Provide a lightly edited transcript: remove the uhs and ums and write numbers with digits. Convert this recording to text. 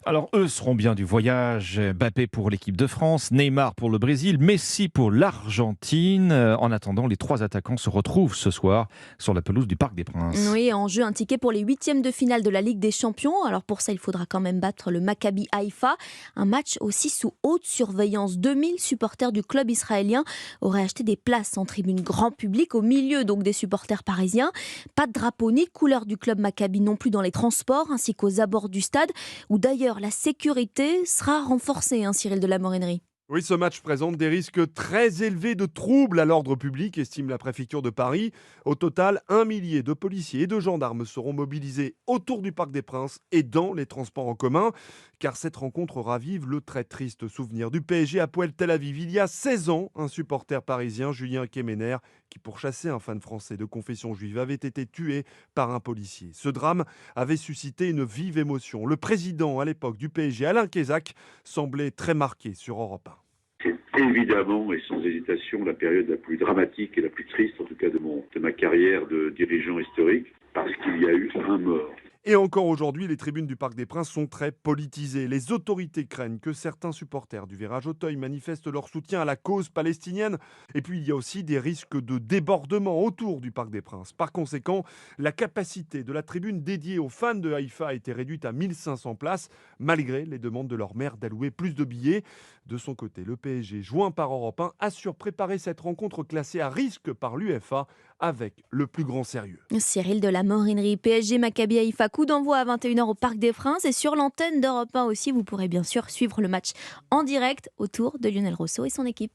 Alors eux seront bien du voyage, Mbappé pour l'équipe de France, Neymar pour le Brésil, Messi pour l'Argentine. En attendant, les trois attaquants se retrouvent ce soir sur la pelouse du Parc des Princes. Oui, en jeu un ticket pour les huitièmes de finale de la Ligue des Champions. Alors pour ça, il faudra quand même battre le Maccabi Haïfa. Un match aussi sous haute surveillance. 2000 supporters du club israélien auraient acheté des places en tribune grand public, au milieu donc des supporters parisiens. Pas de drapeau ni de couleur du club Maccabi non plus dans les transports, ainsi qu'aux abords du stade, où d'ailleurs la sécurité sera renforcée, Cyril de la Morinerie. Oui, ce match présente des risques très élevés de troubles à l'ordre public, estime la préfecture de Paris. Au total, 1 millier de policiers et de gendarmes seront mobilisés autour du Parc des Princes et dans les transports en commun, car cette rencontre ravive le très triste souvenir du PSG à Poel Tel Aviv. Il y a 16 ans, un supporter parisien, Julien Kemener, qui pourchassait un fan français de confession juive, avait été tué par un policier. Ce drame avait suscité une vive émotion. Le président à l'époque du PSG, Alain Kézak, semblait très marqué sur Europe 1. C'est évidemment et sans hésitation la période la plus dramatique et la plus triste, en tout cas de ma carrière de dirigeant historique, parce qu'il y a eu un mort. Et encore aujourd'hui, les tribunes du Parc des Princes sont très politisées. Les autorités craignent que certains supporters du Virage Auteuil manifestent leur soutien à la cause palestinienne. Et puis, il y a aussi des risques de débordement autour du Parc des Princes. Par conséquent, la capacité de la tribune dédiée aux fans de Haïfa a été réduite à 1500 places, malgré les demandes de leur maire d'allouer plus de billets. De son côté, le PSG, joint par Europe 1, assure préparer cette rencontre classée à risque par l'UEFA avec le plus grand sérieux. Cyril de la Morinerie, PSG Maccabi Haïfa, coup d'envoi à 21h au Parc des Princes, et sur l'antenne d'Europe 1 aussi, vous pourrez bien sûr suivre le match en direct autour de Lionel Rousseau et son équipe.